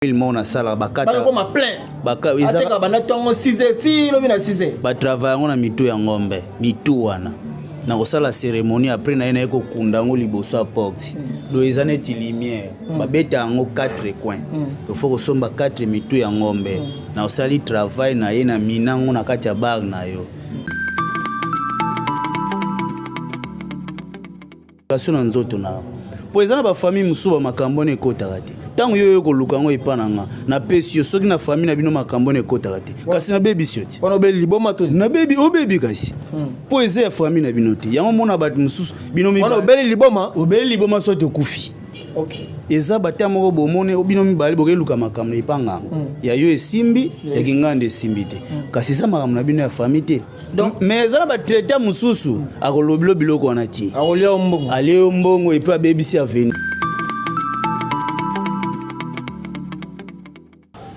Il mona sala bakata ba comme plein baka ezaka bana tongo 6 ti lobi na 6 ba travailler na mitu ya ngombe mitu wana na kosala cérémonie après na yena eko kundango liboso a porte do ezane ti lumière ba beta ngo 4 coins il faut kosomba 4 mitu ya ngombe na osali travail na yena minango na kati ya bar na yo kasuna nzoto na po ezana ba famille musuba makambo ne kotaka te tango yo koluka ngo ipananga na pesi yo soki na famille na bino makambo ne kotaka te kasi na bebi sioti wana obeli liboma to na bebi obebi kasi po eze ya famille na bino te yango mona batu mususu bino mi wana obeli liboma sote kufi okay eza bata moko bomone bino mibale bokeluka makambo ipanga ya yo esimbi ya kingande esimbi te kasi eza makambo na bino ya famille te mais eza na batraite mususu akolobilo biloko wana ti alia mbongo epe abebisi aveni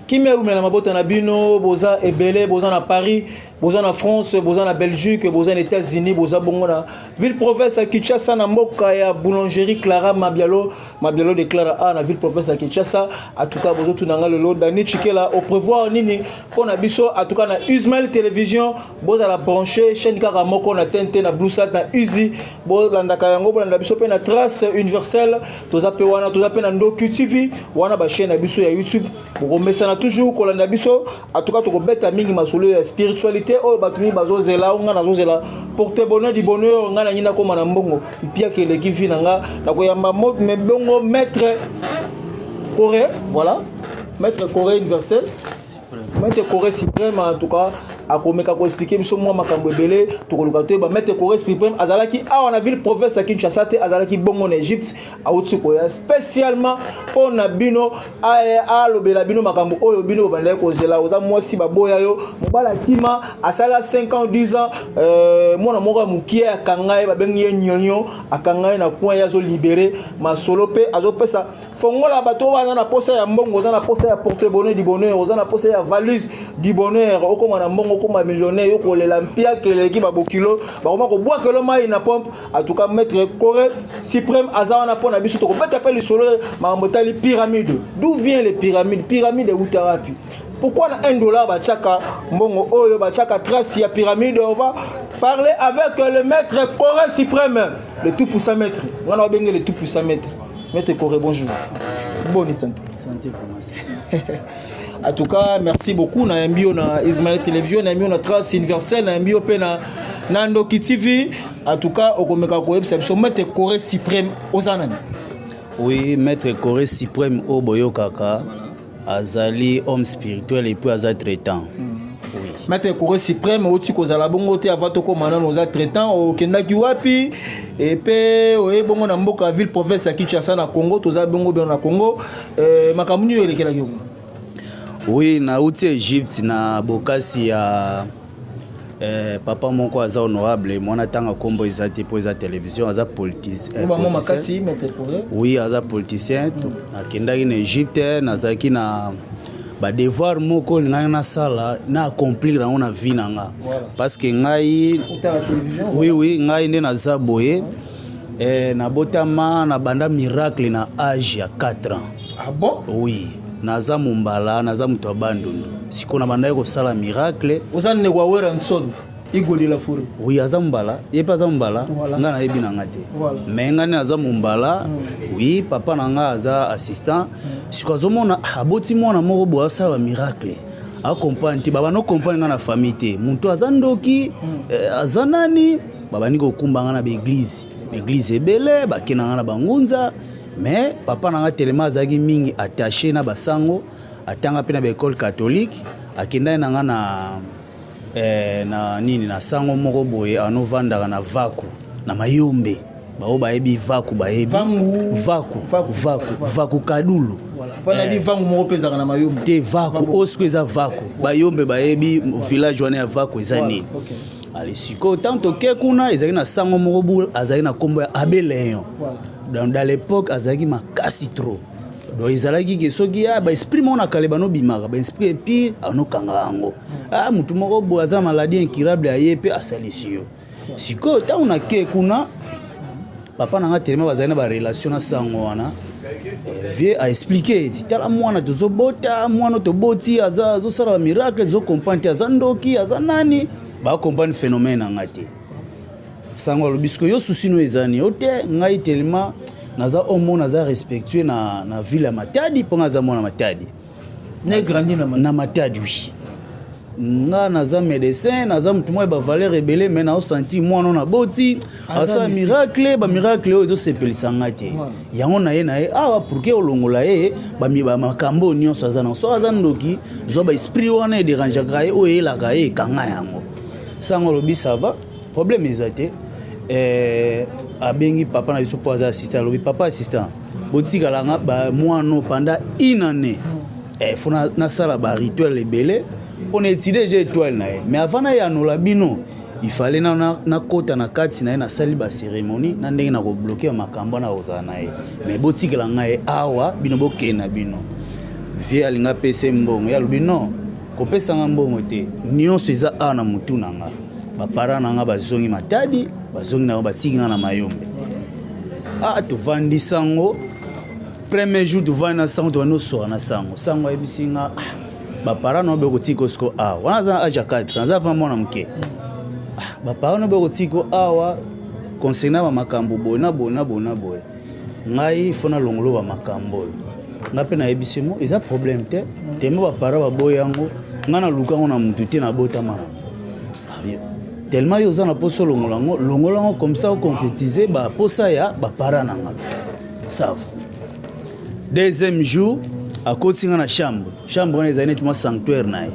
Kimé ou na mabota na bino boza ebele boza na Paris boza na France boza na Belgique boza na États-Unis boza bongo na ville province à Kinshasa na mboka ya boulangerie Clara Mabialo de Clara A na ville province à Kinshasa en tout cas bozo tunanga lelo dani chikela au prévoir nini pona biso en tout cas na Ismaël télévision boza la brancher chaîne kaka moko na TNT na Bluesat na Uzi boza ndaka yango boza biso pe na Trace universelle toza pe wana toza pe na Ndoku TV wana ba chaîne na biso ya YouTube bokomesa toujours kolanda biso en tout cas to beta mingi masolo ya spiritualité o batumi bazozela nga nazozela porter bonheur du bonheur nga na nyina ko mana mbongo pia ke le kivi nga na ko yamba me bongo maître Corée voilà maître Corée universel maître Corée suprême en tout cas akomeka ko expliquer biso moi makambo ebele to ko lukato ba maître Corée suprême azalaki a na ville province à Kinshasa te azalaki bongo en Égypte a otsuko ya spécialement pour na bino a lobela bino makambo oyo bino banda ko zela oza mwasi baboya yo mobala kima asala 5 ans 10 ans mwana moko mukie akangaye babengi nyonyo akangaye na point ya zo libérer masolo pe azopesa fongola bato wana na posa ya mbongo oza na posa ya porte bonheur du bonheur oza na posa ya valise du bonheur okoma na mbongo comme millionnaire yo ko lela mpia keleki babokilo bakoma ko boa kelo mai na pompe en tout cas maître Corée suprême azana na pona biso to ko beta pe le solo makambo tali pyramide d'où vient les pyramide utarapi pourquoi na $1 ba chaka mbongo oyo ba chaka trace ya pyramide on va parler avec le maître Corée suprême le tout puissant maître on a benga le tout puissant maître Corée bonjour bonne santé vraiment en tout cas merci beaucoup na mbio na Ismaël télévision na mbio na Trace universelle na mbio pe na Ndoku TV en tout cas okomeka ko episode maître Corée suprême ozanani oui maître Corée suprême o boyo kaka azali homme spirituel et puis azali traitant oui maître Corée suprême oti kozala bongo te avant to komana noza traitant o kendaki wapi et pe oye bongo na mboka ville province à Kinshasa na Congo toza bongo bien na Congo makamuni yo elekela yo oui na uti Égypte na bokasi ya papa moko aza honorable mwana tanga kombo ezati po eza télévision aza politicien makasi maître Corée oui aza politicien akendaki na Égypte nazaki na ba devoir moko ngai na sala na accomplir na ona vie nanga parce que ngai oui ngai nde naza boye na botama na banda miracle na âge ya 4 ans ah bon oui naza mumbala naza muto abandondu siko na banda ko sala miracle ozanne kwa wera nsodo igoli la furi oui aza mumbala yepa aza mumbala nga na yebi nanga te mais nga ne aza mumbala oui papa nanga aza assistant siko azomona aboti mwana moko bo asala miracle accompagne ti baba no comprendre nga na famille te muntu aza ndoki aza nani baba niko kumbanga na église ebele bakena na bangunza mais papa nanga telema azaki mingi attaché na basango atanga pe na école catholique akenda nanga na nini na sango moko boye anovanda na vaku na mayombe bao baebi vaku baebi vaku kadulu voilà pana vangu moko pezaka na mayombe te vaku osko eza vaku bayombe baebi village wana ya vaku eza nini allez siko tanto ke kuna ezaki na sango moko bul azaki na kombo ya Abeleon dans l'époque azaki makasi trop donc ezalaki ke soki ba esprit mona kaleba no bimaka ba esprit pire anokanga yango mutu moko bo aza maladie incurable ayepe asalisi yo siko tanto na ke kuna papa nanga telema bazali na ba relation na sango wana vie a expliqué tala mwana tozobota mwana toboti azosala miracle comprendre aza ndoki aza nani ba comprendre phénomène ngati sango lobisiko yo susino ezani ote ngai tellement naza omo naza respectueux na ville ya Matadi ponga za mwana Matadi na grandi na Matadi oui nga naza médecin naza mutu mwa ba valeur rebelle mais na senti mwana na boti asa miracle ba miracle ozo sepelisa ngati yango na ye awa pour que olongola ye ba makambo nyonso aza na so aza ndoki zo ba esprit wana e dérange ka ye o yela ka ye kanga yango sango lobi ça va problème ezate abengi papa na biso po aza assistant lobi papa assistant botika langa ba mwana pendant une année fona na sala ba rituel ebele on étudie déjà étoile na ye mais avant na ya no labino il fallait na kota na kati na ye na sali ba cérémonie na ndenge na ko bloquer makambo na ozana na ye mais botika langa ye awa bino bokena bino vie alinga pese mbongo ya lobino kopesa nga mbongo te nyonso eza a na mutu nanga bapara nanga bazongi Matadi bazongi na batiki nga na Mayombe tovandi sango premier jour tovandi na sango tovandi osora na sango ayebisinga bapara na obe kotiko siko awa wana aza age 4 naza va mwana moke bapara na obe kotiko awa concernant bamakambo boye na boye ngai fona longolo bamakambo oyo nga mpe nayebisimo eza problème te teme bapara baboye yango nga na lukango na mutu te na botama tellement yo oza na poso longolango comme ça oconcrétiser baposa ya bapara nanga sava deuxième jour akotinga na chambre wana ezali neti mwa sanctuaire na ye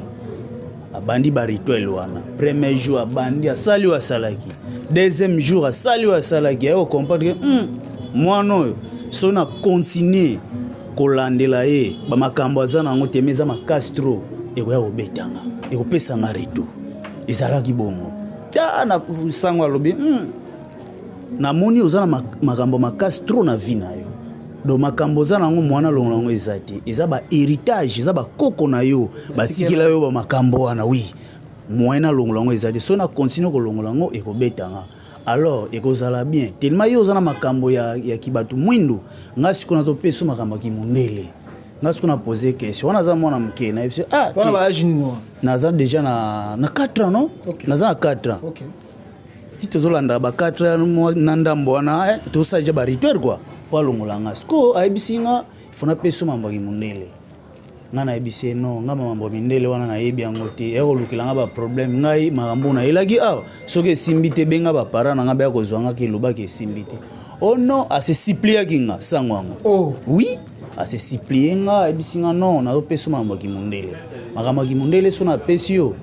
abandi ba rituel wana premier jour abandi asali oyo asalaki deuxième jour asali oyo asalaki aye okomprendre ke mwana oyo so na continue kolandela ye bamakambo aza nango teme eza makasi tro ekoya kobetanga ekopesanga retour ezalaki bongo ta na sango alobi namoni oza na makambo makasi tro na vie na yo do makambo za nango mwana longo eza te eza ba héritage eza ba koko na yo batikila yo ba makambo wana oui mwana longo eza te so na continue ko longo ekobetanga alors ekozala bien tellement yo oza na makambo ya kibatu mwindu ngasi ko nazo peso makambo ki mundele ngasi ko na poser question wana za mwana mke na yebise wana ba âge nini naza déjà na 4 ans non naza na 4 ans OK ti tozolanda ba 4 ans na ndambo wana to saje ba rituel quoi kwa longolanga sko ayebisinga fona peso mambo ki mundele nga na yebise no nga mambo mindele wana na yebi yango te ekolukilanga ba problème ngai makambo na elaki awa soki esimbi te benga bapara na nga baya kozwanga kilobaki esimbi te oh non ase supplier kinga sango yango oui ase supplier nga ayebisinga non nazopesa mambo ki mundele makambo ki mundele so na pesi yo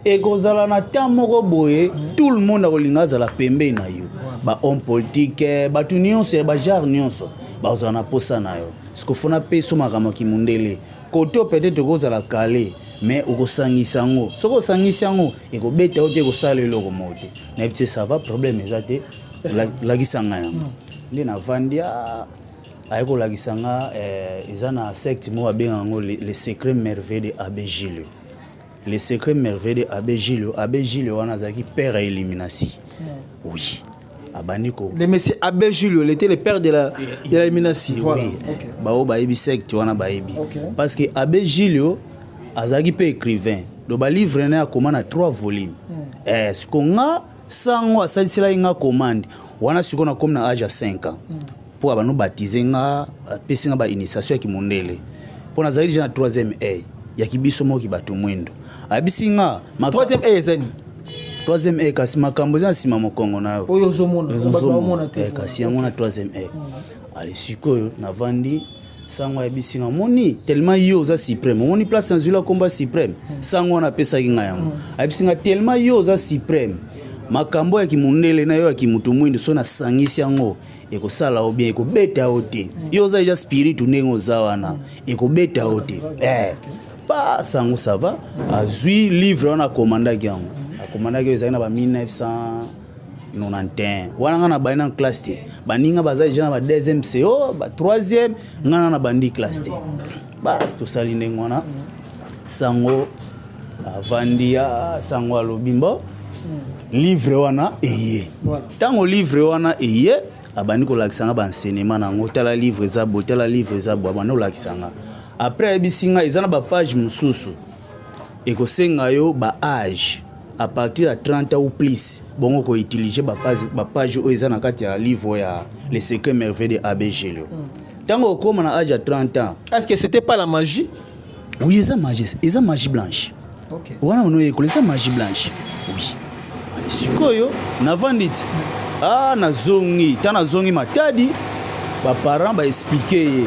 ekozala na temps moko boye tout le monde akolinga azala pembe na yo ba homme politique batu nyonso ba genre nyonso bazala na posa na yo sikofona peso makambo ki mundele koto peut-être kozala kale mais okosangisa ngo soko osangisa ngo ekobeta ote kosala eloko mote na yebite ça va problème ezate lagisanga yango nde na vandia ayeko lagisanga eza na secte mo abenga ngo les secrets merveilleux de Abbé Gilles. Les secrets merveilleux de Abbé Gilles wana azaki père à élimination oui abaniko le monsieur Abbé Gilles il était le père de l'élimination voilà okay. Bao baebi secte wana baebi parce que Abbé Gilles azaki pe écrivain do ba livre na commande 3 volumes ce qu'on a sango asalisela inga commande wana sikona comme na âge à 5 ans pour abanu baptiser nga pesinga ba initiation ya kimondele pour na zali déjà na 3e A ya kibiso mo ki batu mwendo abisinga 3e A ezani 3e A kasi makambo za sima mokongo na oyo ozomona kasi yango na 3e A ale sikoyo na vandi sango abisinga moni tellement yo za suprême moni place nzula komba suprême sango na pesa kinga yango abisinga tellement yo za suprême makambo ya kimundele na yo ya kimutu mwindu so na sangisi yango ekosala obien ekobeta ote yo za ja spirit ndenge ozawana ekobeta ote pa sango ça va azui livre wana commandaki yango akomandaki ezali na ba 1991 wana nga na bandi na classe te baninga baza déjà na ba 2e CO ba 3e nga na bandi classe te bas tosali ndenge wana sango avandia sango alobimba livre wana eye tango livre wana eye abandi kolakisanga baenseignement nango tala livre eza bo tala livre eza bo abandi kolakisanga après ayebisinga eza na bapage mosusu ekosenga yo baage à partir de 30 ans ou plus bongo ko utiliser bapage oyo eza na kati ya livre ya les secrets merveilleux de ABG tango okoma na âge ya 30 ans. Est-ce que c'était pas la magie? Oui, eza magie blanche. OK. Wana ono ekole eza magie blanche. Oui. Sikoyo navanditi nazongi matadi baparent baexplike ye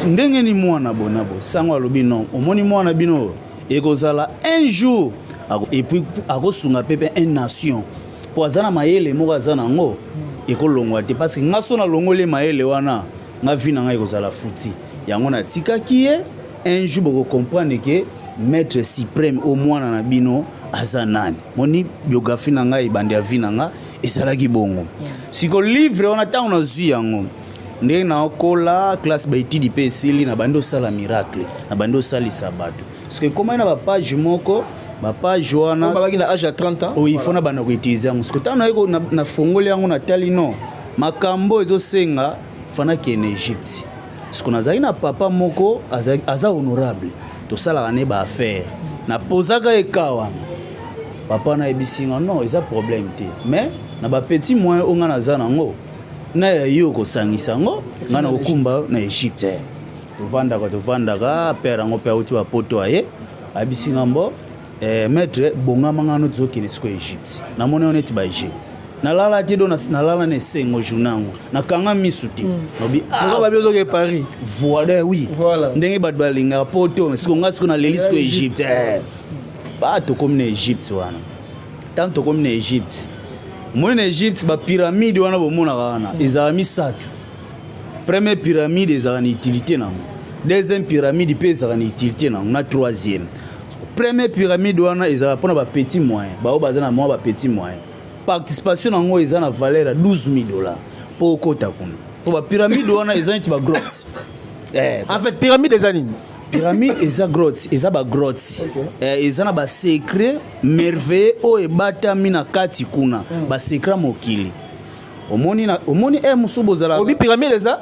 ndenge ni mwana bonabo sango alobi non omoni mwana bino ekozala un jour et puis akosunga pepe une nation po aza na mayele moko aza nango ekolongwa te parce que nga so nalongoli mayele wana nga vi na ngai ekozala futi yango natikaki ye un jour bokocomprendre ke maître suprême au mwana na bino aza nani moni biographie na ngai ebandi ya vi na nga ezalaki bongo siko livre wana ntango nazwi yango ndenge naokola classe baetidi mpe esili na bandi osala miracle na bandi osalisa bato parceke ekomai na bapage moko bapage wana babaki na âge ya 30 ans oui fona banda koutilize yango siko ntango nafongoli yango natali no makambo ezosenga fana kene Egypte siko nazalaki na papa moko aza honorable tosalaka ne baaffaire napozaka eka wana papa nayebisinga non eza problème te mais na bapetit moyen oyo nga naza nango na ya yo kosangisa yango nga na kokumba na Egypte tovandaka père yango mpe auti bapoto aye ayebisinga mbo maître bongama ngano tozokende siko Egypte namoni yo neti baegypte nalala te do nalala na esengo journée yango nakanga misu te nobi babiozokende Paris voilà oui ndenge bato balingaka poto siko nga siko naleli siko Egypte tokomi na Egypte wana ntango tokomi na Egypte omoni na Egypte bapyramide wana bomonaka wana ezala misato première pyramide ezala na utilité nango deuxième pyramide mpe ezala na utilité nango na troisième première pyramide wana ezala mpona bapetit moyen bao baza na mwa bapetit moyen participation nango eza na valeur ya $12,000 mpo okota kuna mpo bapyramide wana eza neti bagrotte en fait pyramide eza nini? Pyramide eza grotte eza bagrotte eza na basecret merveilleux oyo ebatami na kati kuna basecret mokili omoni mosusu bozala obi pyramide eza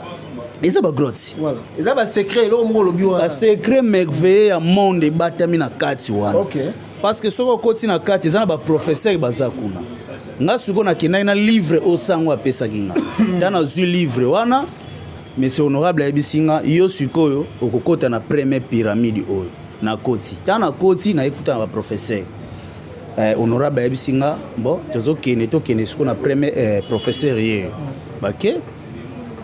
bagrotte voilà eza basecret eloko moko olobi wana basecret merveilleux ya monde ebatami na kati wana parce que soki okoti na kati eza na baprofesseur baza kuna nga sikoyo nakendaki na livre oyo sango apesaki nga ntango nazwi livre wana monsieur honorable ayebisinga yo sikoyo okokota na première pyramide oyo nakoti ntango nakoti nayekutana na baprofesseur honorable ayebisinga bo tokende sikoyo na premier professeur yeyo bake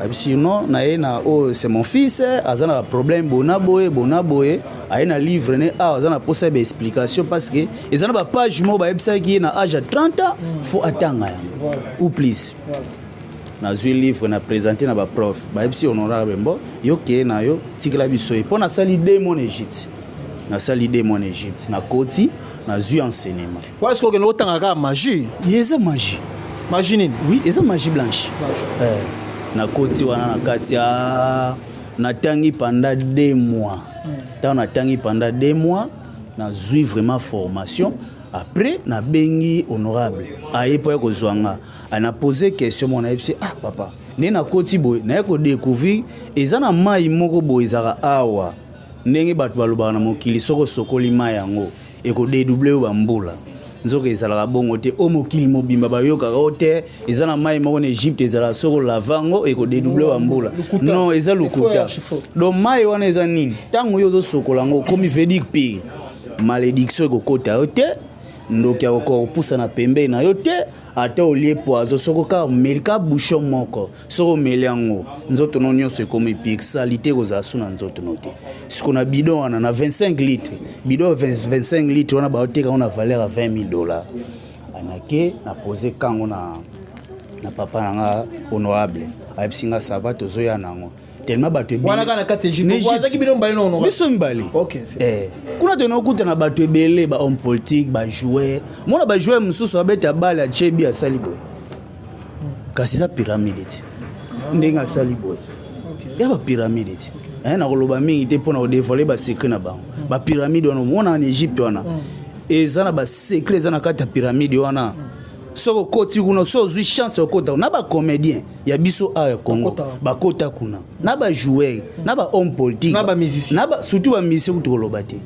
ayebisi non naye na oyo c'est mon fils aza na problème bona boye aye na livre ne awa aza na posa ya baexplication parce que eza na bapage moko bayebisaki ye na âge ya 30 ans faut atanga yango ou plus nazwi livre na présenter na baprof bayebisi honorable mbo yo keye na yo tikela biso ye mpo nasali 2 mois na Egypte nakoti nazwi enseignement wana sikoyo okende otanga kaka magie eza magie nini? Oui eza magie blanche nakoti wana na kati ya natangi pendant 2 mois ntango natangi pendant 2 mois nazwi vraiment formation après nabengi honorable aye po ya kozwanga ana poser question mona yebisi papa nde nakoti boye naye kodécouvrir eza na mai moko boye ezaka awa ndenge bato balobaka na mokili soko sokoli mai yango ekodédouble yo bambula nzoka ezalaka bongo te o mokili mobimba bayokaka o te eza na mai moko na Egypte ezalaka soko lavango ekodédouble bambula non eza lukuta donc mai wana eza nini ntango yo ozosokola yango okomi védique mpe malédiction ekokota yo te ndoki akopusa na pembe na yo te ata olie poizo soko ka melika bouchon moko soko meli yango nzoto no nyonso ekomi pik salite kozala su na nzoto no te siko na bidon wana na 25 litres bidon 25 litres wana baoteka na valeur ya $20,000 anake na pose kango na papa nanga honorable ayebisinga sava tozoya nango tellement bato wana kana kati Egypte bino mbali no honorable biso mbali kuna tonokuta na bato ebele ba homme politique ba joueur mona ba joueur mususu abeta bale achebi asali boy kasi za pyramide ti ndenga asali boy ya ba pyramide ti na koloba mingi te pona odevoler ba secret na bango ba pyramide wana mona en Egypte wana eza na ba secret eza na kati ya pyramide wana soko koti kuna so zui chance okota na ba comédien ya biso a Congo ba kota kuna na ba joueur na ba homme politique na ba musicien na ba surtout ba musicien ku tolobate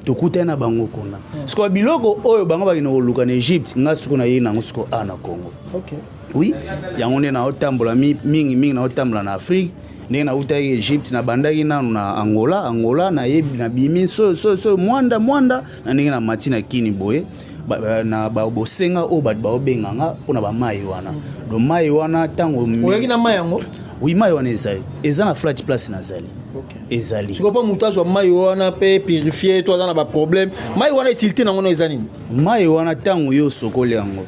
to kuta na bango kuna siko biloko oyo bango ba kino luka na Egypte ngasuko na yina ngasuko a na Congo. OK. Oui, yango ne na otambola mingi na otambola na Afrique ndenge na uta Egypte na bandaki nanu na Angola na yebi na bimi so mwanda na ndenge na matina kini boye na ba bosenga o ba obenganga pona ba mai wana do mai wana tango oyaki na mai yango. Oui, mai wana eza na flat place na zali. OK. Ezali siko pa mutage wa mai wana pe purifier to na ba problème mai wana utilité nango no ezani mai wana tango yo sokoli yango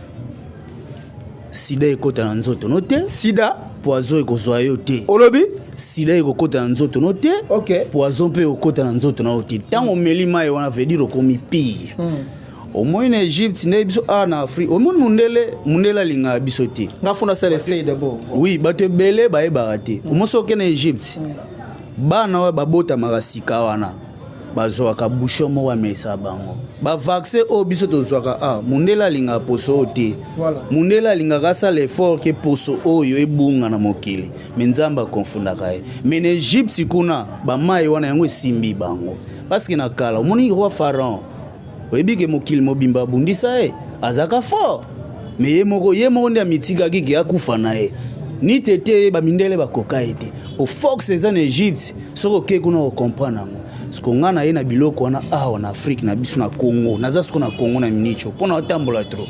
sida ekota na nzoto no te sida poison ekozwa yo te olobi sida ekokota na nzoto no te OK. poison pe ekokota na nzoto na yo te tango omeli mai wana veut dire okomi pire. Omoi na Egypte na biso a na Afrique omoni mundele alinga biso te ngafuna ça essaye d'abord. Oui, bato ebele bayebaka te omosoke na Egypte bana wa babota makasika wana bazwaka bouchon moko amesa bango bavaccin oyo biso tozwaka mundele alingaka poso oyo te mundele alingaka asala effort ke poso oyo ebunga na mokili me nzambe akonfundaka ye me na Egypte kuna bamai wana yango esimbi bango parceke na kala omoni roi Pharaon oyebi ke mokili mobimba abundisa ye azaka fort me ye moko nde amitikaki ke akufa na ye ni tete bamindele bakoka ye te ofox eza na Egypte soki oke kuna okomprendre yango siko nga na ye na biloko wana awa na Afrique na biso na Congo naza siko na Congo na minicho mpona otambola tro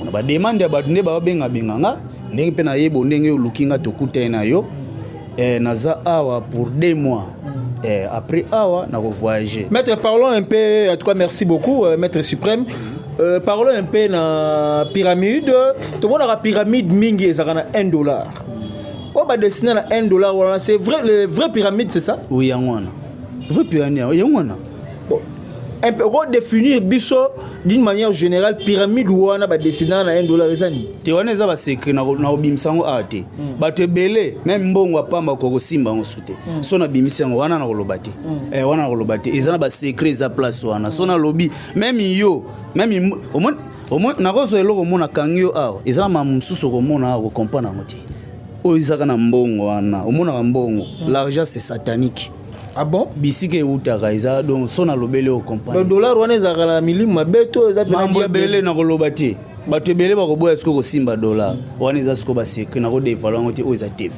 ona bademande ya bato nde babengabenganga ndenge mpe na yebo ndenge oluki nga tokuta ye na yo naza awa pour 2 mois. Après awa na voyager. Maître, parlons un peu, en tout cas merci beaucoup Maître Suprême. Parlons un peu na pyramide. Tout le monde a la pyramide mingi ezaka $1. On va dessiner na $1 voilà, c'est vrai les vraies pyramides c'est ça? Oui, yangwana. Vrai pyramide yangwana. Bon. Un peu redéfinir biso d'une manière générale pyramide wana ba dessiner na $1 ezani. Te wana eza ba secret na obimisango ate. Bato ebele même mbongo apamba ko simba ngo sute. So na bimisango wana na kolobate. Wana na kolobate eza na ba secret za place wana. So na lobby même yo même omon na kozo eloko mona kangyo awa. Eza na mamsusu ko mona ko comprendre ngoti. O izaka na mbongo wana. Omona ka mbongo. L'argent c'est satanique. Ah bon? Bisike utaka eza donc sona lobele o compagnie. Le dollar wana ezaka na milimu mabeto eza pena mambo ebele na kolobati. Bato ebele bakoboya siko ko simba dollar. Wana eza siko ba secret na ko dévaluer ngoti o eza TV.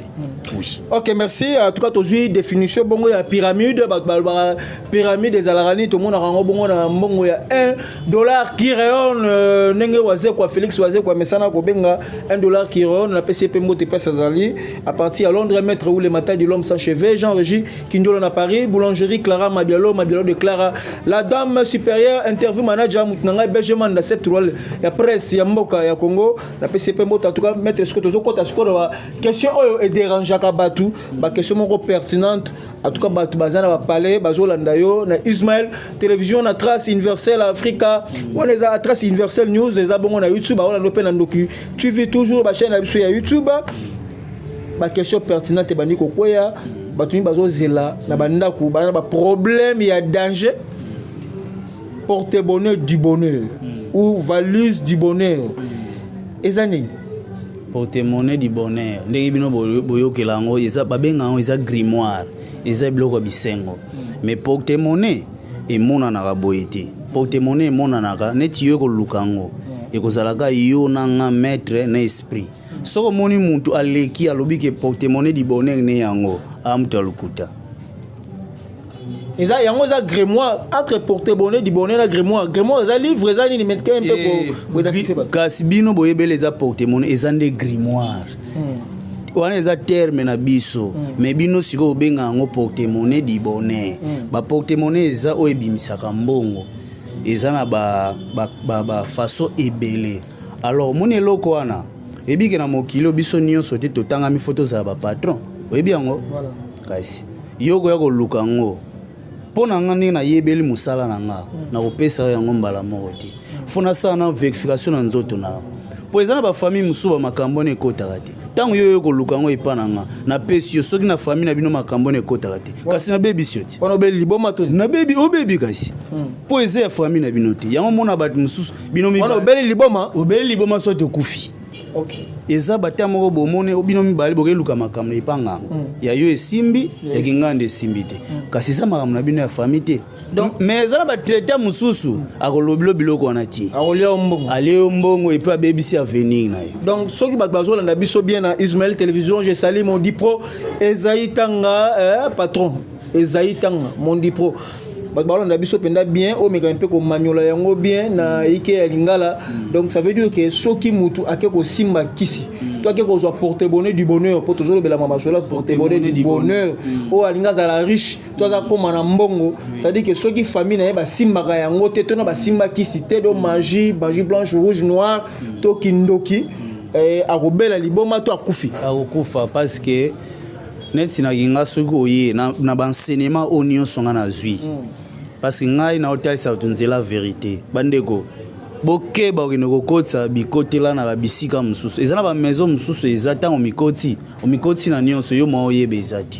Oui. OK, merci. En tout cas tozui définition bongo ya pyramide pyramide ezalaka ni to mona rango bongo na mbongo ya $1 qui rayonne ndenge waze kwa Félix waze kwa mesana ko benga $1 qui rayonne na PCP mbote pesa zali à partir à Londres maître ou les matins de l'homme sans cheveux Jean-Régis Kindolo na Paris boulangerie Clara Mabialo de Clara la dame supérieure interview manager mutnanga Benjamin da septual ya presse ya mboka ya Congo na PCP mbote en tout cas maître ce que tozo kota ce question oyo et dérange Batu, ba question moko pertinente en tout cas batu bazana ba parler bazolanda yo na Ismaël télévision na Trace Universelle Africa on les a Trace Universelle News les abongo na YouTube on a open ndoku tu vis toujours ba chaîne sur YouTube ba question pertinente bandi ko koya batu ni bazozela na banda ku ba problème il y a danger porte-bonheur du bonheur ou valise du bonheur ezani porte-monnaie du bonheur ndenge bino boyokela yango eza babenga yango eza grimoire eza biloko bisengo mais porte-monnaie emonanaka boye te porte-monnaie emonanaka neti yo ekoluka yango ekozalaka yo nanga maître na esprit soko omoni mutu aleki alobi ke porte-monnaie du bonheur ne yango amutu alukuta eza yango eza grimoire entre porte-bonheur du bonheur na grimoire eza livre eza nini metke un peu pour identifier kasi bino boyebele eza porte-monnaie eza nde grimoire wana eza terme na biso mais bino siko obenga yango porte-monnaie du bonheur ba porte-monnaie eza oyo ebimisaka mbongo eza na ba façon ebele alors moni eloko wana ebike na mokili biso nyonso te totangami photo za ba patron oyebi yango kasi yoko ya koluka yango pona ngani na yebeli musala na nga na kopesa yango mbala moko te fona sana verification na nzoto na po ezana ba famille musuba makambo ne kota kati tango yo koluka ngo epananga na pesi yo soki na famille na bino makambo ne kota te kasi na bebi sioti wana obeli liboma to na bebi obebi kasi po eza ya famille na bino te yango mona bato mosusu bino wana obeli liboma soki okufi okay eza bata moko bomone bino mibale bokeluka makambo epanga ya yo esimbi ya kinganda esimbi te kasi eza makambo na bino ya famille te mais ezala batraité mosusu akolobilo biloko wana ti alia mbongo epe abebisi avenir na ye donc soki bato bazolanda biso bien na Ismaël Télévision je salue mon dipro Ezaï Tanga patron Ezaï Tanga mon dipro bato balanda biso penda bien omeka mpe komanyola yango bien na ike ya lingala donc ça veut dire que soki mutu ake kosimba kisi to ake kozwa porte-bonheur du bonheur po tozolobela mama sola porte-bonheur du bonheur o alinga zala riche to aza koma na mbongo ça dit que soki famille na ye basimbaka yango te to na basimba kisi te do magie blanche rouge noire to kindoki akobela liboma to akufi akokufa parce que neti na kinga soki oye na banseignement o nyonso nga na zwi parce que ngai na otalisa tunzela vérité bandeko bokeba okende kokotisa bikotela na babisika mosusu eza na bamaison mosusu eza ntango omikoti na nyonso yo mwa oyeba eza te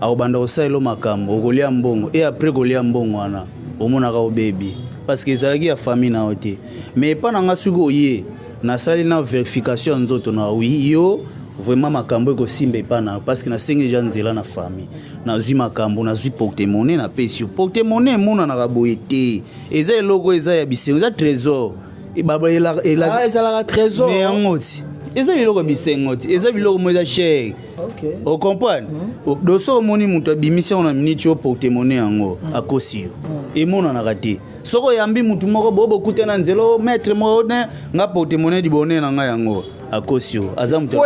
akobanda kosalela makambo okolia mbongo e apres kolia mbongo wana omonaka obebi parce que ezalaki ya famille na yo te mais epa na nga soki oye nasali na vérification ya nzoto na wi yo vraiment makambo ekosimba epa na parce que nasengi deja nzela na famille nazwi makambo nazwi porte-monnaie na pesi yo porte-monnaie emonanaka boye te eza eloko eza ya bisengo eza trésor ezalaka trésor mais yango ti eza biloko bisengo ti eza biloko mo eza cher o comprendre doso omoni moto abimisi yango na minute yo porte-monnaie yango akosi yo emonanaka te soko oyambi motu moko bobokuta na nzela maître moko nga porte-monnaie dibone na nga yango akosio aza mutu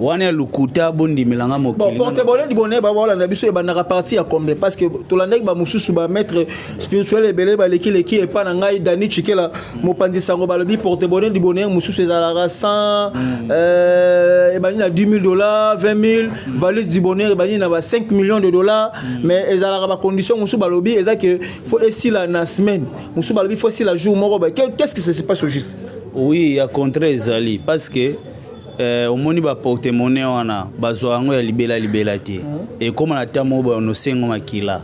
wana ya lukuta bondimelanga mokili bon porte-bonheur dibone baolanda biso ebandaka partie ya combien parce que tolandaki bamosusu bamaître spirituel ebele baleki epa na ngai Dani Chikela mopanzi sango balobi porte-bonheur dibone mosusu ezalaka 100 ebani na $10,000 20,000 valise du bonheur ebani na ba 5 millions de dollars mais ezalaka ba condition mosusu balobi eza que faut esila na semaine mosusu balobi faut esila jour moko qu'est-ce qui se passe au juste oui ya contrat ezali parce que omoni ba porte-monnaie wana bazwa yango ya libela te et comme na tamo ba nosengo makila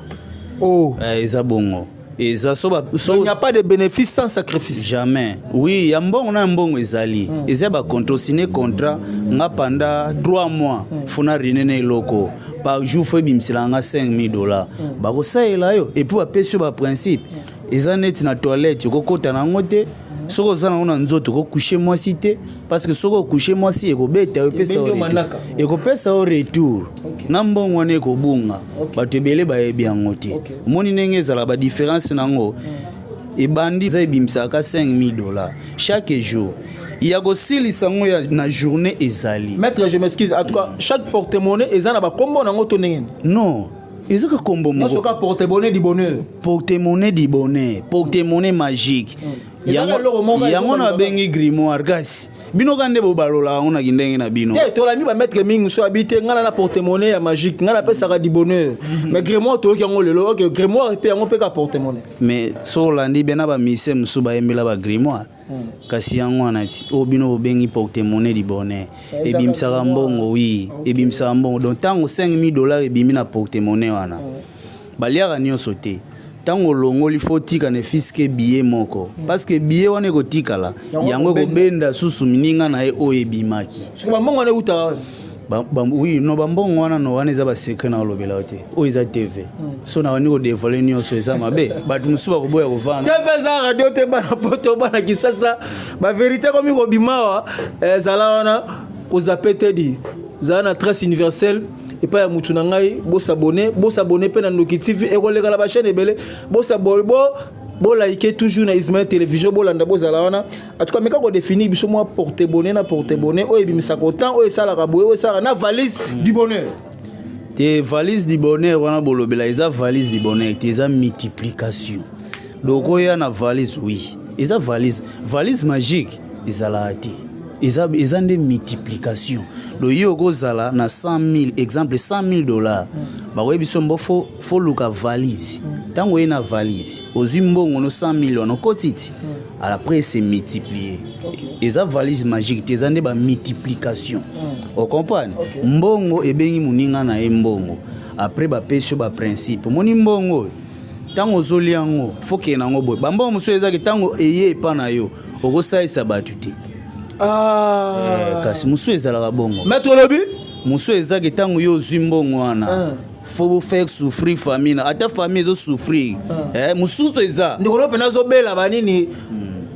eza bongo eza il n'y a pas de bénéfice sans sacrifice jamais oui ya mbongo na mbongo ezali eza ba contrat signé contrat nga pendant 3 mois fona rinene eloko par jour faut bimsela nga $5,000 ba ko saela yo et puis ba pesi ba principe eza neti na toilette kokota na ngote soko zana ona nzoto ko coucher mwasi te parce que soko coucher mwasi ekobeta ekopesa au retour na mbongo wana ekobunga bato ebele bayebi yango te omoni ndenge ezala ba différence nango ebandi za ebimisaka $5,000 chaque jour ya kosilisa ngo na journée ezali maître je m'excuse en tout cas chaque porte-monnaie ezana ba kombo nango to ndenge non ezaka kombo moko soka porte-bonheur du bonheur porte-monnaie du bonheur porte-monnaie magique yango na bengi grimoire kasi bino kande bobalola yango na kindenge na bino te tolami ba maître mingi so habite ngala na porte-monnaie ya magique ngala pesaka du bonheur mais grimoire to yango lelo ok grimoire pe yango pe ka porte-monnaie mais so landi bena ba mise musu ba yembela ba grimoire kasi yango anati o bino bengi porte-monnaie du bonheur ebimsaka mbongo oui ebimsaka mbongo donc tango $5,000 ebimi na porte-monnaie wana baliaka nyonso te tango longoli faut tika ne fiske billet moko parce que billet wana ekotikala yango ekobenda susu mininga na ye oyo ebimaki soki bambongo wana euta oui no bambongo wana no wana eza basekre na olobela te oyo eza tv so na wani kodevole nyonso eza mabe bato mosusu bakoboya kovanda tv eza radio te bana poto bana kisasa baverité komi kobimawa ezala wana kozape te di zala na trace universelle et pas ya mutu na ngai bosabone pe na Ndoki TV ekoleka la ba chaîne ebele bosabone bo like toujours na Ismaël Télévision bolanda bozala wana en tout cas meka ko définir biso moi porte-bonheur na porte-bonheur o ebimisa ko temps o esala ka boye o esala na valise du bonheur te valise du bonheur wana bolobela eza valise du bonheur te eza multiplication donc oya na valise oui eza valise magique ezala te ils ont des multiplications. Donc yo na 100,000 exemple $100,000. Bah oui bisombo faut luka valise. Tant une valise, aux humains, 100 millions, on quotidien. Après, c'est multiplié. Et ça valise magique, c'est une multiplication. Vous comprenez? Mbongo et bien muninga na mbongo. Après, bah pêche bah principe. Moni mbongo. Tant aux oliango, faut qu'il y ait un boy. Bambo monsieur ezaki tango eye pa na yo. Oko sai sabatuti. Kasi monsieur ezala bongo. Maître Lobi? Monsieur ezaki tango yo zimbongo wana. Faut vous faire souffrir famille na ata famille zo souffrir mususu eza ndikolo pena zo bela banini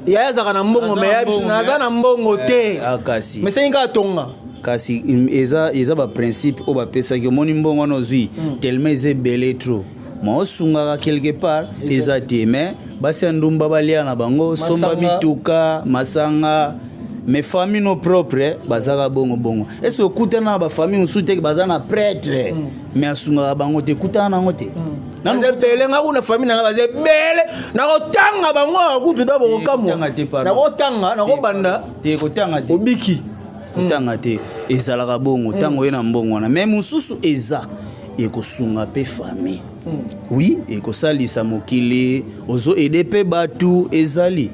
ya za kana mbongo me ya biso na za na mbongo te kasi mais c'est nga tonga kasi eza ba principe o ba pesa ki moni mbongo no zui tellement eze belé trop mo sunga quelque part eza te mais basi ndumba balia na bango somba mituka masanga mes familles nos propres bazaka bongo est-ce que kutana ba famille usute bazana prêtre mais asunga bango te kutana ngote nanu bele nga kuna famille nga baze bele na kotanga bango akutu da bokamu na kotanga na kobanda te kotanga te obiki kotanga te ezalaka bongo tango yena mbongo na même mususu eza ekosunga pe famille oui ekosalisa mokili ozo aider pe batu ezali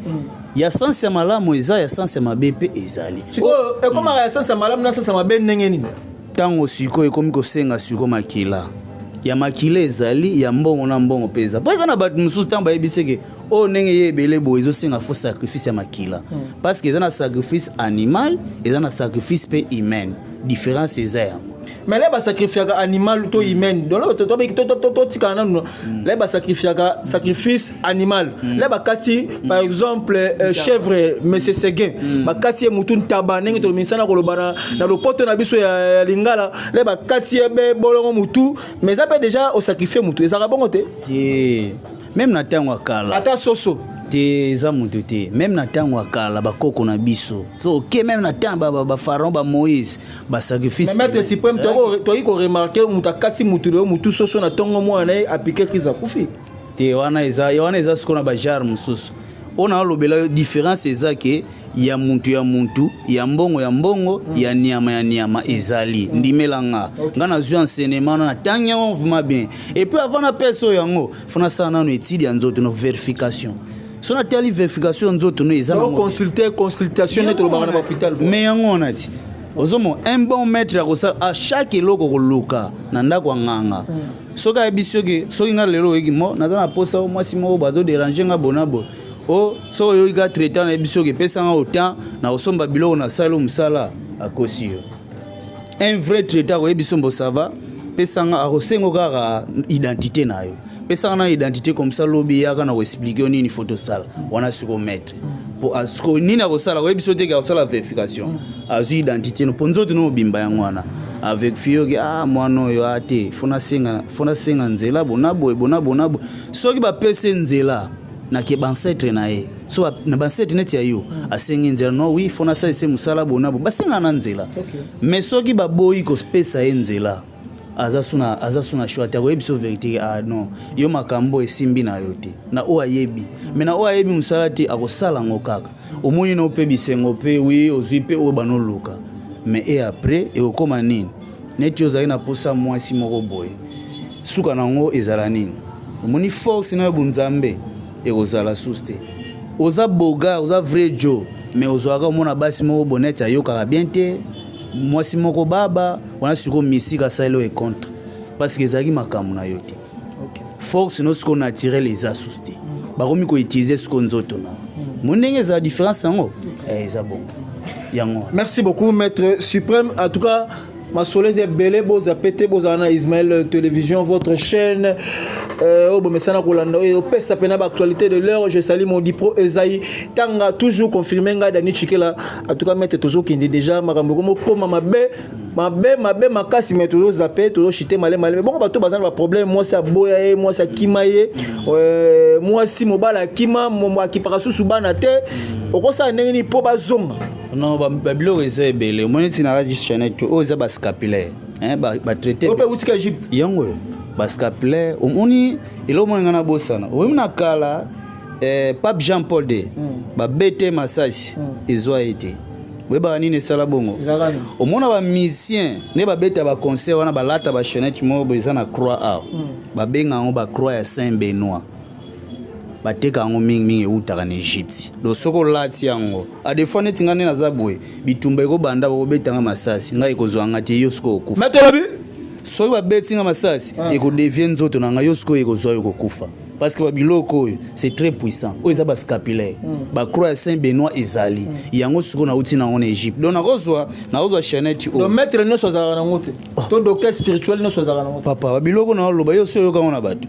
ya sanse malamu eza ya sanse mabepe ezali siko ekoma ya sanse malamu na sanse mabe ndenge nini tango siko ekomi kosenga siko makila ya makila ezali ya mbongo na mbongo peza peza na batu mususu tango bayebiseke o ndenge ye ebele bo ezosenga fo sacrifice ya makila parce que eza na sacrifice animal eza na sacrifice pe humain différence eza yango mais là, sacrifier animal to humain. Donc là, sacrifice animal. Là, par exemple, chèvre, monsieur Seguin, bakati mutun tabaneng to misana ko lobana na lo poto na biso ya lingala. Là, bakati be bolongo mutu, mais ça peut déjà au sacrifier mutu. Ça va bon côté. Même na tango kala. Ata soso. Te za mutu te même na tango akala bakoko na biso so ok même na tango ba pharaon ba Moïse ba sacrifice mais maître suprême to iko remarquer mutakati mutu le mutu soso na tongo mwana appliquer kiza kufi te wana eza skona ba jar mususu ona lobela différence ezake ya muntu ya mbongo ya nyama ezali ndimelanga ngana zu enseignement na tanya on vuma bien et puis avant na peso yango fona sana no étude ya nzoto no vérification. Si on a telle vérification, nous avons consultation net au hôpital. Mais on a dit, un bon maître à chaque logo loka, nanda kwa nganga. Soka ebisoge, soki nga lelo egimo, na na posa o masimo bazo déranger nga bonabo. O so yo ga traiter na ebisoge pesa nga autant na osomba biloko na salo musala akosio. Un vrai traiteur ko ebisombo ça va, pesa nga akosengo kaka identité na yo. Pesa na identité comme ça lobi yaka na expliquer nini photo sala wana siko mettre pour asko nini akosala webiso te ka sala vérification azu identité no ponzo to no bimba yangwana avec fio ki mwana yo ate fona senga nzela bonabo soki ba pese nzela na ke bancetre na ye so na bancetre net ya yo asenga nzela no oui fona sa ese musala bonabo basenga na nzela mais soki ba boyi ko space ya nzela azasuna shwata ko ebiso vérité non yo makambo esimbi na yote na o ayebi mais na o ayebi musalati akosala ngokaka omoni no pe bisengo pe oui ozipe o banoluka mais et après et okoma nini neti ozali na posa mwasi moko boye suka nango ezala nini omoni force na bunzambe ekozala suste oza boga oza vrai jo mais ozwaka omona basi moko bonete ayoka bien te mwasi moko baba wana siko misika salo et contre parce que ezaki makamu na yote force no siko naturel les asuste bakomi ko utiliser siko nzoto na monenge za différence yango eza bon yango. Merci beaucoup maître suprême en tout cas ma soleil est belé boza pété bozana Ismaël télévision votre chaîne bon messana kolanda o pesa pena ba actualité de l'heure je salue mon dipro Ezaï tanga toujours confirmé nga Dani Chikela en tout cas maître tozo kindi déjà makambo komo koma mabe makasi mais tozo zappé tozo chité malé bon bato bazana ba problème moi ça boya moi ça kimaye moi si mobala kima moi ki parasusu bana te okosa ndenge po bazonga. Non, babilo eza ebele. Moni tina radio channel to oza ba scapulaire. Ba traiter. Ope utika Egypte. Yango ba scapulaire. Omoni elo moni ngana bosana. Omina kala Pape Jean Paul II. Ba bete massage ezwa été. weba nini sala bongo omona ba musicien ne ba beta ba concert wana balata ba chaînette mobo ezana croix art ba benga ngo ba croix ya Saint Benoît bateka ngo mingi eutaka na Egypte do soko lati yango a des fois netinga ne nazabwe bitumba eko banda bo betanga masasi ngai kozwa ngati yo soko okufa metolobi so ba betinga masasi eko devient nzoto na ngai yo soko ekozwa yo kokufa parce que ba biloko c'est très puissant o eza ba scapulaire ba croix ya Saint Benoît ezali yango soko na uti na ngone Egypte donc nakozwa chaînette o maître no sozala na ngote to docteur spirituel no sozala na ngote papa ba biloko na loba yo so yo ka ngona bato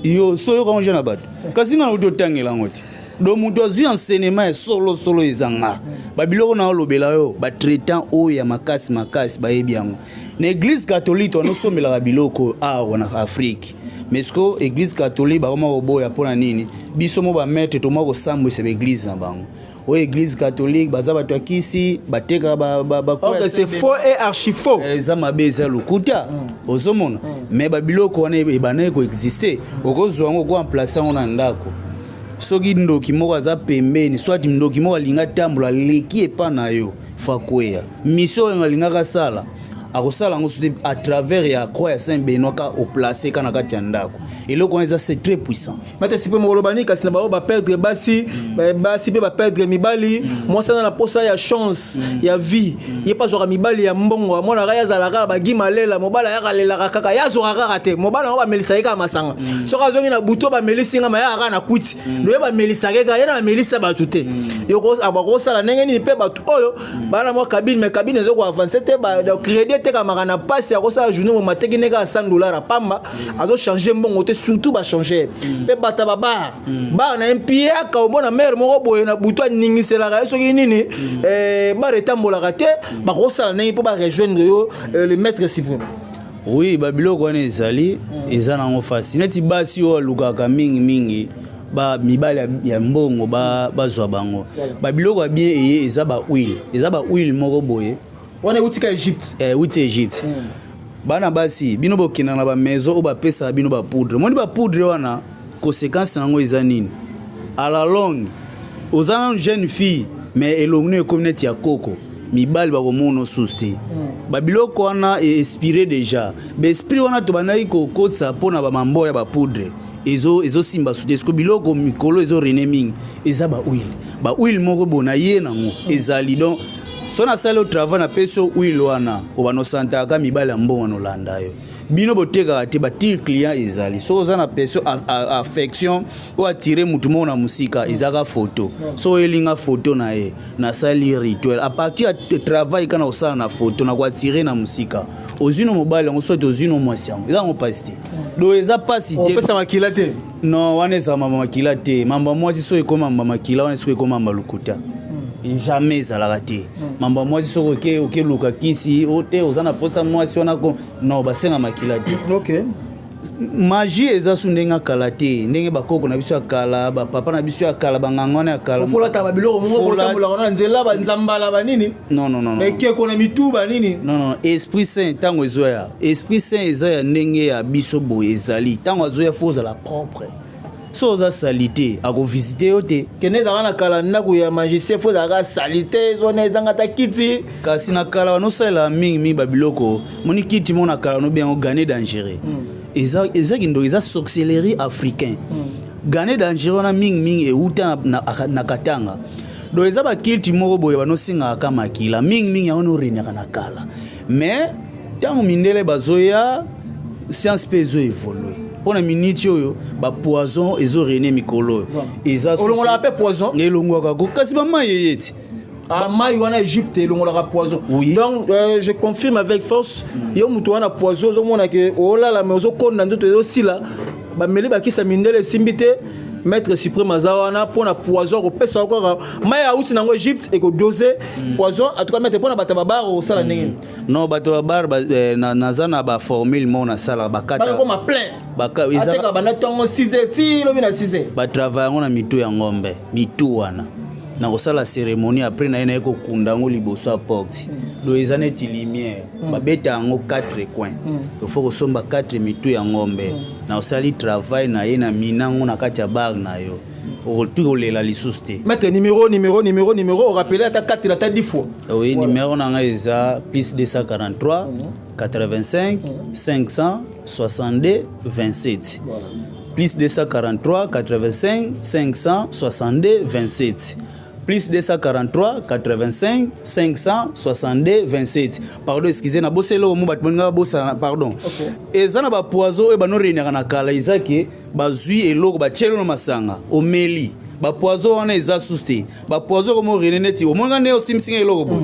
yo so yo kanje na bato kasi nga uto tangela ngoti do muto azu enseignement solo ezanga ba biloko na lobela yo ba traitant o ya makasi ba yebi yango na église catholique on somela ba biloko wana Afrique mais ko église catholique ba koma oboya pona nini biso mo ba maître to mo ko sambo se église na bango o église catholique baza bato akisi bateka okay, c'est faux et archi faux eza mabeza lukuta ozomona mais ba biloko wana ebana ko exister okozwa ngo ko remplacer ngo na ndako soki ndoki moko aza pembeni soit ndoki moko alinga tambola leki epa na yo fakweya mission ngalinga sala akosala ngo à travers ya croix ya Saint Benoît ka au placer kana kati ya ndako eloko eza c'est très puissant mate sipe molobani kasi na ba perdre basi pe ba perdre mibali moi ça na posa ya chance ya vie ye pas genre mibali ya mbongo mona ga yazalaka ba gimalela mobala ya kalela kaka ya zora kate mobala ba melisa ka masanga so ka zongi na buto ba melisinga ma ya na kuti ndo ba melisa ka ya na melisa ba tuté yo ko abako sala ndenge ni pe ba oyo bana mo cabine mais cabine zo ko avancer te ba crédit te kamaka na passe ya ko sa journée mo mateki neka $100 pamba azo changer mbongo te surtout ba changer pe bata baba ba na impie aka omona mère moko boye na buto ningisela ka soki nini ba retambola kate ba ko sala ndenge po ba rejoindre yo le maître suprême. Oui ba biloko wana ezali ezana ngo fasi neti basi o lukaka mingi ba mibali ya mbongo ba zwa bango ba biloko bien eye eza ba huile moko boye wana utika Egypte uti Egypte bana basi bino bokina na ba maison o ba pesa bino ba poudre moni ba poudre wana conséquence nango eza nini à la longue ozana une jeune fille mais elongne communauté ya koko mibali ba komono suste ba biloko wana inspiré déjà ba esprit wana to banai ko kotsa pona ba mambo ya ba poudre ezo simba suste sko biloko mikolo ezo renaming eza ba huile moko bona ye nango ezali donc so na sala au travail na peso huile wana obano santa ka mibala mbongo no landa yo bino boteka te ba tir client ezali so za na peso affection ou attirer mutu mo na musika ezaka photo so elinga photo na ye na sali rituel à partir de travail kana osala na photo na ko attirer na musika ozino mobile ngo so ozino mwasiango eza ngo pasti do eza pasi te pesa makila te non wana eza mama makila te mamba mwasi so ekoma mamba makila wana so ekoma malukuta jamais à la rater mamba mwasi soko ke luka kisi ote ozana posa mwasi wana ko no basenga makila te OK magie eza sundenga kala te ndenge bakoko na biso akala ba papa na biso akala bangangwana akala fola ta babiloko mo tambola na nzela ba nzambala ba nini non ekeko na mituba nini non esprit saint tango ezoya esprit saint ezaya ndenge ya biso boye ezali tango azoya foza la propre so za salite ako visiter yote kene za na kala ndako ya magicien fo za salite zone ezanga ta kiti kasi na kala wano sala mingi ba biloko moni kiti mona kala no bien gagner dangereux eza kindo eza sorcellerie africain gagner dangereux na mingi euta na katanga do eza ba kiti moko boye bano singa ka makila mingi ya ono renya na kala mais tango mindele bazoya science peso évoluer pour la minute yo ba poison ezo rené mikolo eza olongola pe poison elongwa ko kasi ba mayeyeti mai wana Egypte elongola poison oui. Donc je confirme avec force yo mutu wana poison zo mona ke ola la mezo konda ndoto ezo sila ba meli ba kisa mindele simbite maître suprême azawana pour na poison ko pesa encore mai a uti nango Egypte et ko doser poison en tout cas mettre pour na bata babar au sala ndenge non bata babar na zana ba formule mo na sala bakata ba comme plein baka ezaka bana tongo 6h ti lobi na 6h ba travailler na mitu ya ngombe mitu wana na kosala cérémonie après na ena eko kundango liboso a porte do ezane ti lumière ba beta ngo 4 coins il faut kosomba 4 mitu ya ngombe na osali travail na ye na minango na kati ya bar na yo tout les la lisuste. Mettre numéro, on rappelle à ta 4 la tête 10 fois. Oui, numéro nanga eza plus 243 85 500 62 27. Plus 243 85 500 62 27. Plus 243 85 562 27. Pardon, excusez na boselo mo batmonga bosa pardon. Ezana ba poizo e bano renera na kala izaki bazui eloko ba chelo no masanga omeli. Ba poizo wana eza suste. Ba poizo ko mo reneneti omonga ne osimsinga eloko bo.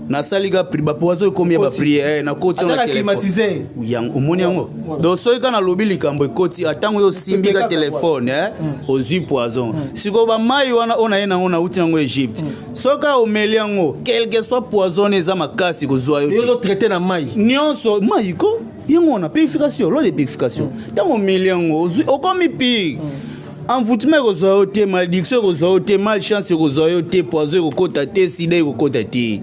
Na saliga pri ba poizo komi ba prier na koti na climatiser. Yang omoni yango. Do so kana lobi likambo ekoti atango yo simbi ka telefone ozi poison. Siko ba mai wana ona yena ngona uti yango Egypte. Soka omeli yango quelque soit poison eza makasi kozwa yo. Yo traiter na mai. Nyonso mai ko yango na purification, lo de purification. Tango omeli yango okomi pi. Envoûtement kozwa yo te, malédiction kozwa yo te, malchance kozwa yo te, poison kokota te, sida kokota te.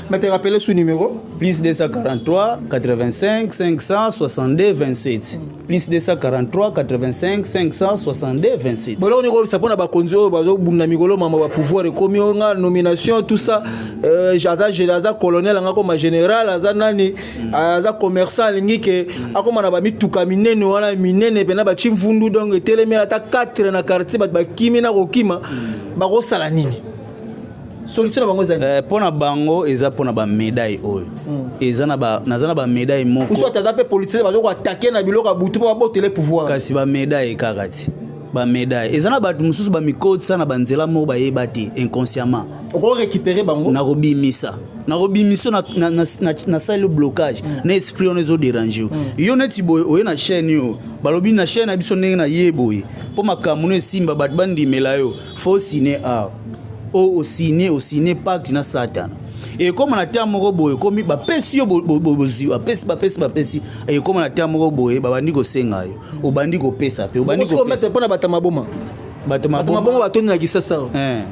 Mais te rappeler ce numéro plus 243 85 562 27. Plus 243 85 562 27. Bon là on est ça pour na ba konzo bazo bunda mikolo mama ba pouvoir ekomi nga nomination tout ça jaza colonel nga comme général aza nani aza commerçant lingi ke akoma na ba mituka minene wana minene pena ba chimvundu donc etelemela ta 4 na quartier ba kimi na kokima ba ko sala nini solution bango za pona bango eza pona ba médaille oyo eza na ba nazana ba médaille moko uso ta pe policier ba ko attaquer na biloko butu ba botele pouvoir kasi ba médaille kakati ba médaille eza na ba mususu ba mikode sana ba nzela mo ba yebati inconsciemment on récupérer bango na robimisa na salle blocage na esprit on ezo déranger yo neti boy oye na chaîne yo balobi na chaîne abiso ndenge na yeboye po makamuno esimba bat bandimela yo faut signer au signer pacte na Satan et comme na terme moko boye comme ba pesi yo bozu ba pesi et comme na terme moko boye ba bandi ko senga yo obandi ko pesa pe obandi ko pesa pona batama boma batoma batoni na kisasa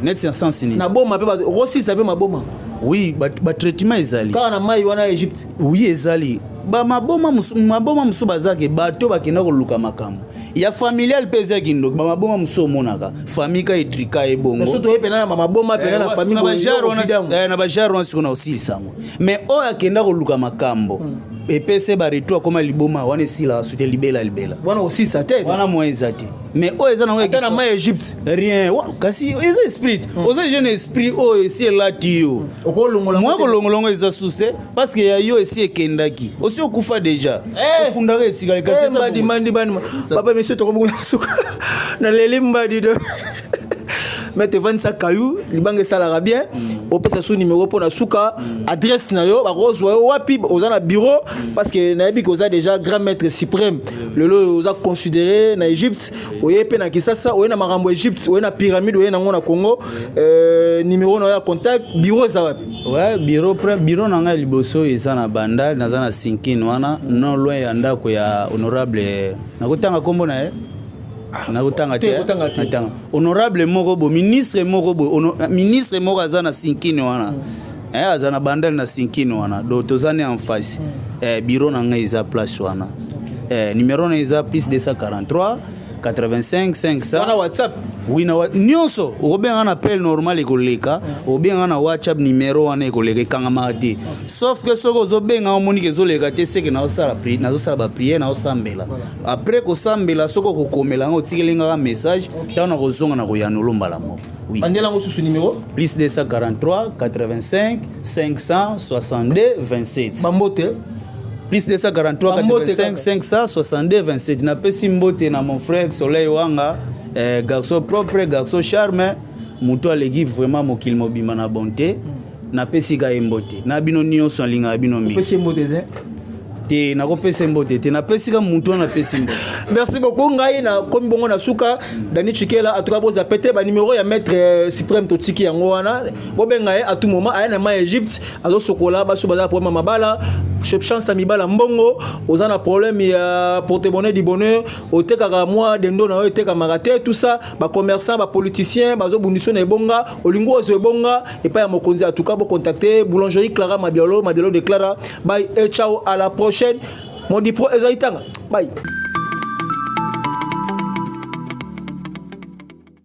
net sens ni na boma pe ba rosi sa pe maboma oui ba traitement ezali ka na mai wana Egypte oui ezali ba maboma musu bazake bato bakenda koluka makambo ya familial pesa kindo ba maboma musu monaka famille ka etrika ebongo surtout epena na maboma pena na famille na bajaro wana sikona osili sango mais o akenda koluka makambo epese ba retour comme liboma wana sila sute libela wana aussi ça te wana moeza te mais o eza na na mai Egypte rien kasi eza esprit oza jeune esprit o esi la tio moi kolongolongo eza suste parce que ya yo esi ekendaki osi okufa déjà okundaka etikala kasi mbadi papa monsieur tokomona suka na leli mbadi do mette 25 cailloux libanga salaka bien opesa son numéro pour na suka adresse na yo ba rozwa yo wapi ozana bureau parce que na yebi ko za déjà grand maître suprême lelo oza considéré na Égypte oyepe na Kisasa oyena makambo Égypte oyena pyramide oyena ngona Congo numéro na ya contact bureau za wapi ouais bureau nanga liboso eza na banda naza na Sinkini wana non loin ya ndako ya honorable nakotanga kombo na nakutanga te honorable moko ministre moko azana Sinkini wana azana bandal na Sinkini wana do tozane en face bureau na ngai za place wana numéro na iza plus 243 85 500 wana WhatsApp oui na nyonso obenga na appel normal ekoleka obenga na WhatsApp numéro wana ekoleka kangama te sauf que soko zobenga omoni ke zoleka te seke na osala ba prière na osambela après ko sambela soko kokomela ngo tikelenga message tana kozonga na koyanolo mbala moko oui andela ngo susu numéro plus 243 85 562 27 bambote plus 243 85 562 27 na pesi mbote na mon frère Soleil Wanga garçon propre garçon charme muto aleki vraiment mokili mobima na bonté na pesi ga mbote na bino nyonso linga bino mi pesi mbote te na ko pesi mbote te na pesi ga muto na pesi mbote. Merci beaucoup ngai na komi bongo na suka Dani Chikela atuka boza pété ba numéro ya maître suprême totiki yango wana bobenga à tout moment aya na ma Égypte azo sokola ba suba za problème mabala chance mibala mbongo ozana problème ya porte-monnaie du bonheur otekaka moi dendo na oteka magate tout ça ba commerçant ba politicien bazo bundisio na ebonga olingo ozo ebonga et pas ya mokonzi en tout cas bo contacter boulangerie Clara Mabialo de Clara bye et ciao à la prochaine mon dipro ezaitanga bye.